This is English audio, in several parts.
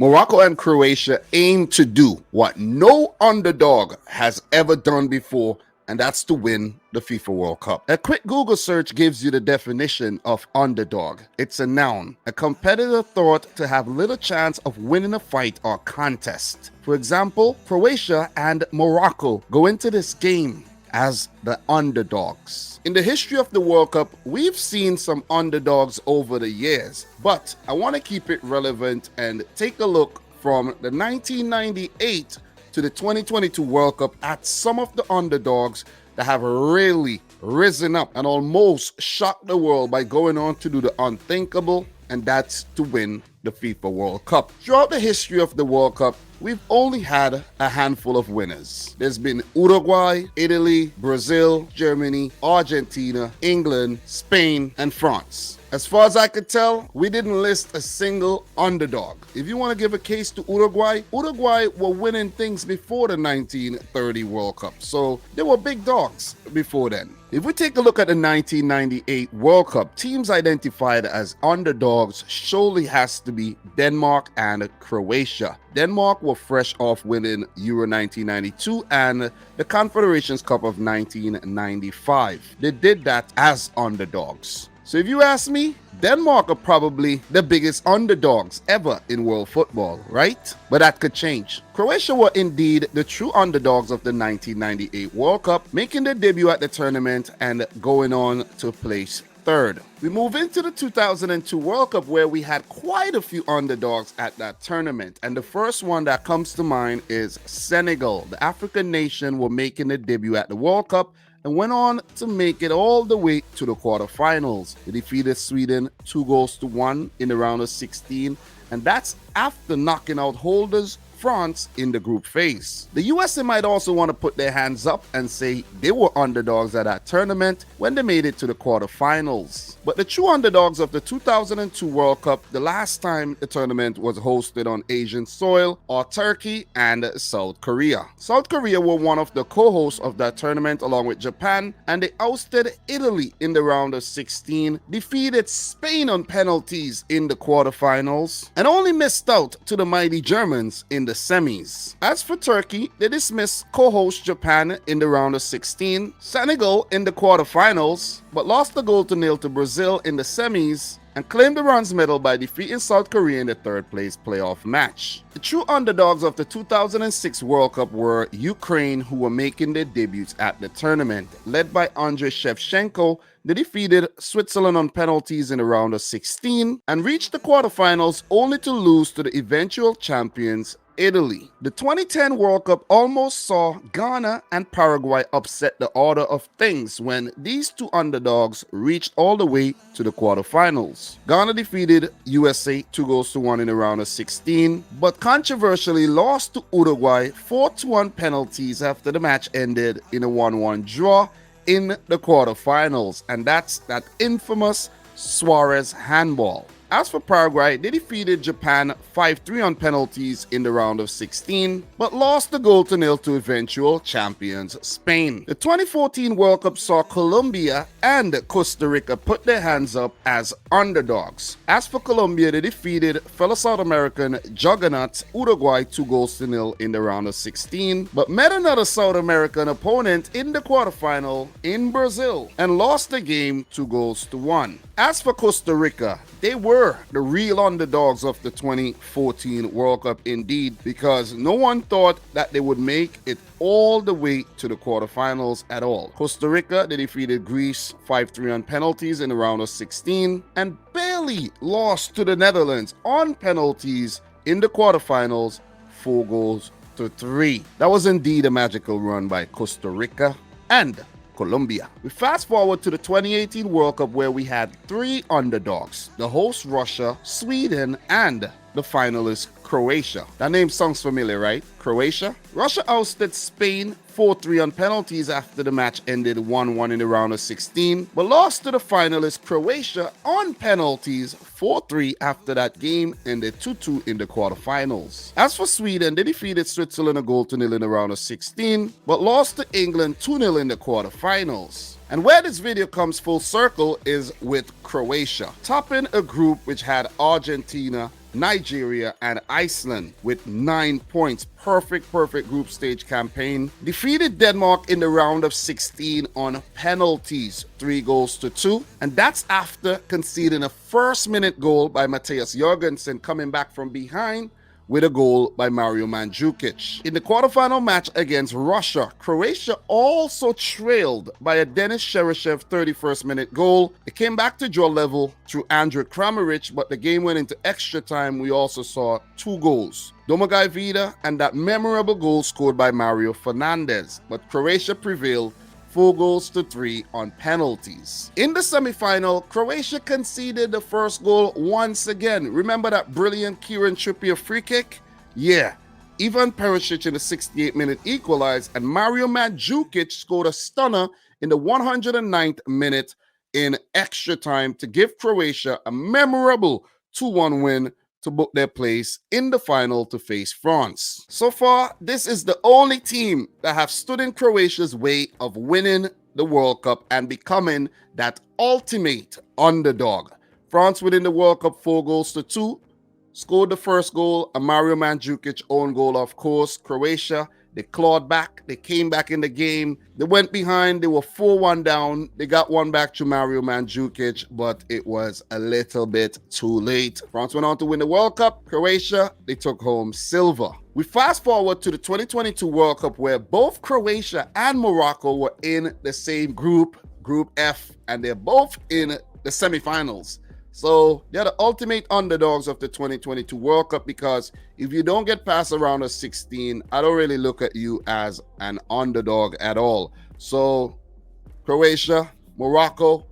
Morocco and Croatia aim to do what no underdog has ever done before, and that's to win the FIFA World Cup. A quick Google search gives you the definition of underdog. It's a noun, a competitor thought to have little chance of winning a fight or contest. For example, Croatia and Morocco go into this game as the underdogs. In the history of the World Cup, we've seen some underdogs over the years, but I want to keep it relevant and take a look from the 1998 to the 2022 World Cup at some of the underdogs that have really risen up and almost shocked the world by going on to do the unthinkable, and that's to win the FIFA World Cup. Throughout the history of the World Cup, we've only had a handful of winners. There's been Uruguay, Italy, Brazil, Germany, Argentina, England, Spain, and France. As far as I could tell, we didn't list a single underdog. If you want to give a case to Uruguay, Uruguay were winning things before the 1930 World Cup, so they were big dogs before then. If we take a look at the 1998 World Cup, teams identified as underdogs surely has to be Denmark and Croatia. Denmark were fresh off winning Euro 1992 and the Confederations Cup of 1995. They did that as underdogs. So if you ask me, Denmark are probably the biggest underdogs ever in world football, right? But that could change. Croatia were indeed the true underdogs of the 1998 World Cup, making their debut at the tournament and going on to place third. We move into the 2002 World Cup where we had quite a few underdogs at that tournament. And the first one that comes to mind is Senegal. The African nation were making their debut at the World Cup and went on to make it all the way to the quarterfinals. They defeated Sweden 2-1 in the round of 16, and that's after knocking out holders France in the group phase. The USA might also want to put their hands up and say they were underdogs at that tournament when they made it to the quarterfinals. But the true underdogs of the 2002 World Cup, the last time the tournament was hosted on Asian soil, are Turkey and South Korea. South Korea were one of the co-hosts of that tournament along with Japan, and they ousted Italy in the round of 16, defeated Spain on penalties in the quarterfinals, and only missed out to the mighty Germans in the semis. As for Turkey, they dismissed co-host Japan in the round of 16, Senegal in the quarterfinals, but lost a goal to nil to Brazil in the semis, and claimed the bronze medal by defeating South Korea in the third place playoff match. The true underdogs of the 2006 World Cup were Ukraine, who were making their debuts at the tournament. Led by Andriy Shevchenko, they defeated Switzerland on penalties in the round of 16 and reached the quarterfinals only to lose to the eventual champions Italy. The 2010 World Cup almost saw Ghana and Paraguay upset the order of things when these two underdogs reached all the way to the quarterfinals. Ghana defeated USA 2-1 in the round of 16, but controversially lost to Uruguay 4-1 penalties after the match ended in a 1-1 draw in the quarterfinals, and that's that infamous Suarez handball. As for Paraguay, they defeated Japan 5-3 on penalties in the round of 16, but lost the goal to nil to eventual champions Spain. The 2014 World Cup saw Colombia and Costa Rica put their hands up as underdogs. As for Colombia, they defeated fellow South American juggernaut Uruguay 2-0 in the round of 16, but met another South American opponent in the quarterfinal in Brazil and lost the game 2-1. As for Costa Rica, they were the real underdogs of the 2014 World Cup indeed, because no one thought that they would make it all the way to the quarterfinals at all. Costa Rica, they defeated Greece 5-3 on penalties in the round of 16 and barely lost to the Netherlands on penalties in the quarterfinals 4-3. That was indeed a magical run by Costa Rica and Colombia. We fast forward to the 2018 World Cup where we had three underdogs: the host Russia, Sweden, and the finalist Croatia. That name sounds familiar, right? Croatia? Russia ousted Spain 4-3 on penalties after the match ended 1-1 in the round of 16, but lost to the finalist Croatia on penalties 4-3 after that game ended 2-2 in the quarterfinals. As for Sweden, they defeated Switzerland 1-0 in the round of 16, but lost to England 2-0 in the quarterfinals. And where this video comes full circle is with Croatia, topping a group which had Argentina, Nigeria, and Iceland with 9 points. Perfect group stage campaign. Defeated Denmark in the round of 16 on penalties, 3-2. And that's after conceding a first-minute goal by Matthias Jorgensen coming back from behind with a goal by Mario Mandzukic. In the quarterfinal match against Russia, Croatia also trailed by a Denis Cheryshev 31st minute goal. It came back to draw level through Andrew Kramaric, but the game went into extra time. We also saw 2 goals. Domagoj Vida and that memorable goal scored by Mario Fernandes, but Croatia prevailed 4-3 on penalties. In the semi-final, Croatia conceded the first goal once again. Remember that brilliant Kieran Trippier free kick? Yeah. Ivan Perisic in the 68th-minute equalized, and Mario Mandzukic scored a stunner in the 109th minute in extra time to give Croatia a memorable 2-1 win to book their place in the final to face France. So far, this is the only team that have stood in Croatia's way of winning the World Cup and becoming that ultimate underdog. France winning the World Cup 4-2, scored the first goal, a Mario Mandzukic own goal, of course. Croatia, they clawed back, they came back in the game, they went behind, they were 4-1 down, they got one back to Mario Mandzukic, but it was a little bit too late. France went on to win the World Cup. Croatia, they took home silver. We fast forward to the 2022 World Cup, where both Croatia and Morocco were in the same group, Group F, and they're both in the semifinals. So they're the ultimate underdogs of the 2022 World Cup, because if you don't get past the round of 16, I don't really look at you as an underdog at all. So Croatia, Morocco,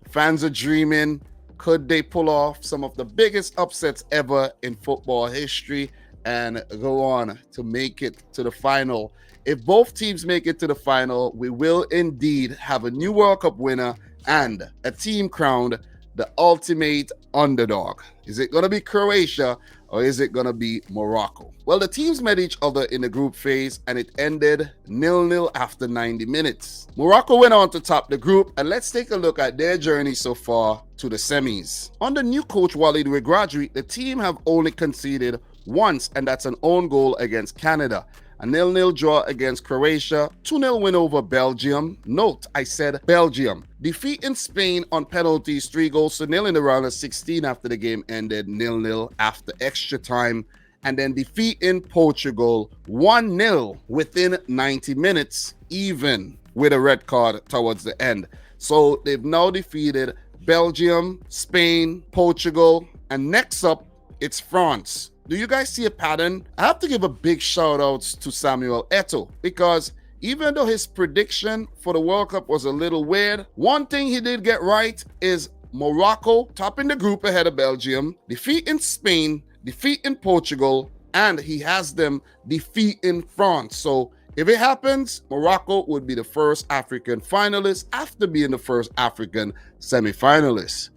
fans are dreaming. Could they pull off some of the biggest upsets ever in football history and go on to make it to the final? If both teams make it to the final, we will indeed have a new World Cup winner and a team crowned the ultimate underdog. Is it going to be Croatia or is it going to be Morocco? Well, the teams met each other in the group phase and it ended 0-0 after 90 minutes. Morocco went on to top the group, and let's take a look at their journey so far to the semis. Under new coach Walid Regragui, the team have only conceded once, and that's an own goal against Canada. A 0-0 draw against Croatia, 2-0 win over Belgium. Note, I said Belgium. Defeat in Spain on penalties, 3-0 in the round of 16 after the game ended 0-0 after extra time. And then defeat in Portugal, 1-0 within 90 minutes, even with a red card towards the end. So they've now defeated Belgium, Spain, Portugal, and next up, it's France. Do you guys see a pattern? I have to give a big shout out to Samuel Eto'o, because even though his prediction for the World Cup was a little weird, one thing he did get right is Morocco topping the group ahead of Belgium, defeat in Spain, defeat in Portugal, and he has them defeat in France. So if it happens, Morocco would be the first African finalist after being the first African semi-finalist.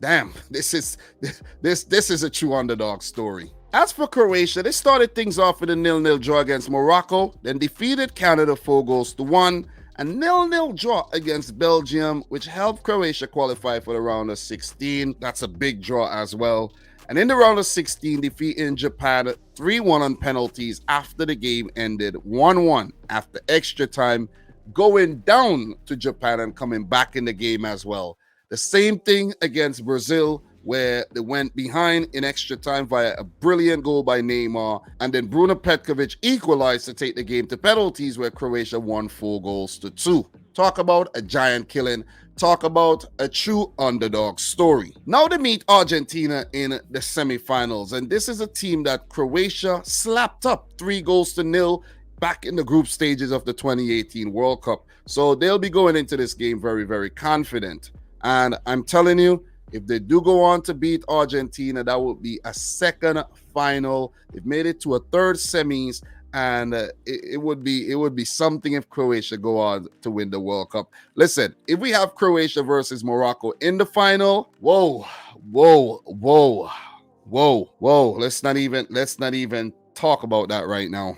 Damn, this is a true underdog story. As for Croatia, they started things off with a 0-0 draw against Morocco, then defeated Canada 4-1, a 0-0 draw against Belgium, which helped Croatia qualify for the round of 16. That's a big draw as well. And in the round of 16, defeating Japan 3-1 on penalties after the game ended 1-1 after extra time, going down to Japan and coming back in the game as well. The same thing against Brazil, where they went behind in extra time via a brilliant goal by Neymar, and then Bruno Petkovic equalized to take the game to penalties, where Croatia won 4-2. Talk about a giant killing. Talk about a true underdog story. Now they meet Argentina in the semifinals, and this is a team that Croatia slapped up 3-0 back in the group stages of the 2018 World Cup. So they'll be going into this game very, very confident. And I'm telling you, if they do go on to beat Argentina, that will be a second final. They've made it to a third semis, and it would be something if Croatia go on to win the World Cup. Listen, if we have Croatia versus Morocco in the final, whoa. Let's not even talk about that right now.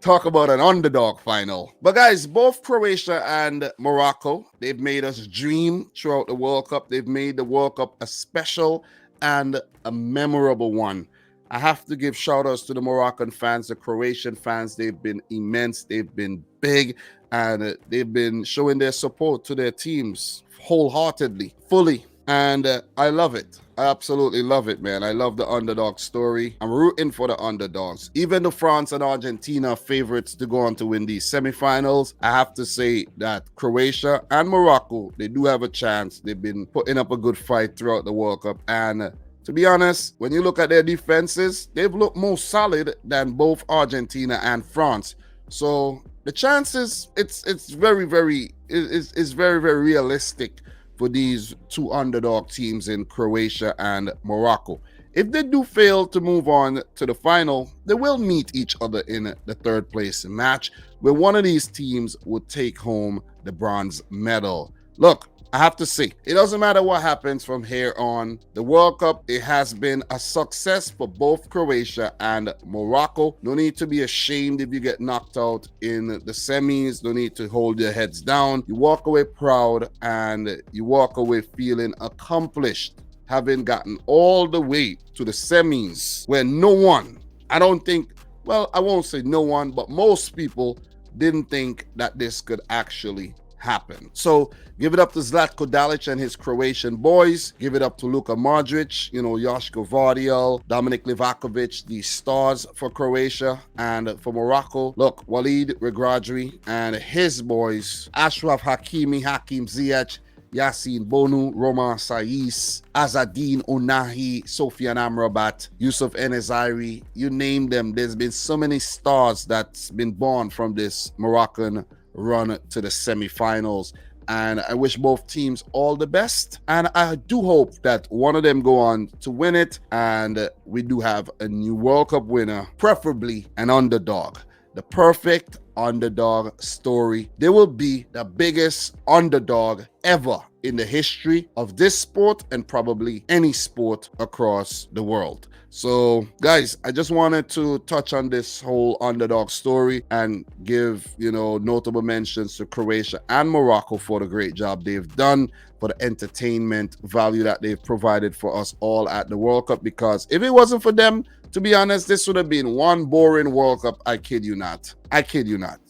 Talk about an underdog final. But guys, both Croatia and Morocco, they've made us dream throughout the World Cup. They've made the World Cup a special and a memorable one. I have to give shout outs to the Moroccan fans, the Croatian fans. They've been immense, they've been big, and they've been showing their support to their teams wholeheartedly, fully. And I love it. I absolutely love it, man. I love the underdog story. I'm rooting for the underdogs. Even though France and Argentina are favorites to go on to win these semifinals, I have to say that Croatia and Morocco, they do have a chance. They've been putting up a good fight throughout the World Cup. And to be honest, when you look at their defenses, they've looked more solid than both Argentina and France. So the chances, it's very, very realistic for these two underdog teams in Croatia and Morocco. If they do fail to move on to the final, they will meet each other in the third place match, where one of these teams would take home the bronze medal. Look, I have to say, it doesn't matter what happens from here on. The World Cup, it has been a success for both Croatia and Morocco. No need to be ashamed if you get knocked out in the semis. No need to hold your heads down. You walk away proud and you walk away feeling accomplished, having gotten all the way to the semis where no one, I don't think, well, I won't say no one, but most people didn't think that this could actually happen. So give it up to Zlatko Dalic and his Croatian boys. Give it up to Luka Modric, Joško Vardiel, Dominic Livakovic, the stars for Croatia. And for Morocco, look, Walid Regragui and his boys, Ashraf Hakimi, Hakim Ziyech, Yassine Bonu, Roman Saiz, Azadine Onahi, Sofiane Amrabat, Yusuf Enezairi, you name them. There's been so many stars that's been born from this Moroccan run to the semifinals. And I wish both teams all the best. And I do hope that one of them go on to win it. And we do have a new World Cup winner, preferably an underdog. The perfect underdog story. They will be the biggest underdog ever in the history of this sport and probably any sport across the world. So guys, I just wanted to touch on this whole underdog story and give, notable mentions to Croatia and Morocco for the great job they've done, for the entertainment value that they've provided for us all at the World Cup. Because if it wasn't for them, to be honest, this would have been one boring World Cup. I kid you not. I kid you not.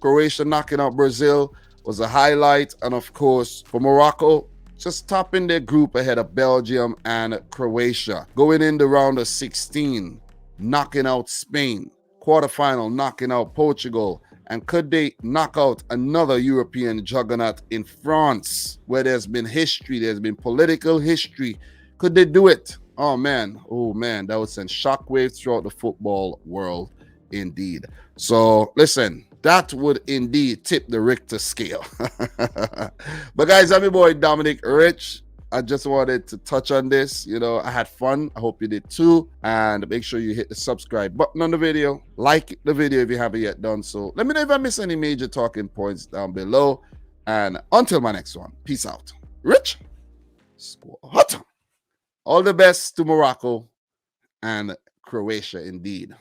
Croatia knocking out Brazil was a highlight. And of course, for Morocco, just topping their group ahead of Belgium and Croatia. Going in the round of 16, knocking out Spain. Quarterfinal, knocking out Portugal. And could they knock out another European juggernaut in France, where there's been history, there's been political history? Could they do it? Oh man, that would send shockwaves throughout the football world indeed. So listen, that would indeed tip the Richter scale. But guys, I'm your boy Dominic Rich. I just wanted to touch on this. I had fun. I hope you did too. And make sure you hit the subscribe button on the video. Like the video if you haven't yet done so. Let me know if I miss any major talking points down below. And until my next one, peace out. Rich Squad. All the best to Morocco and Croatia indeed.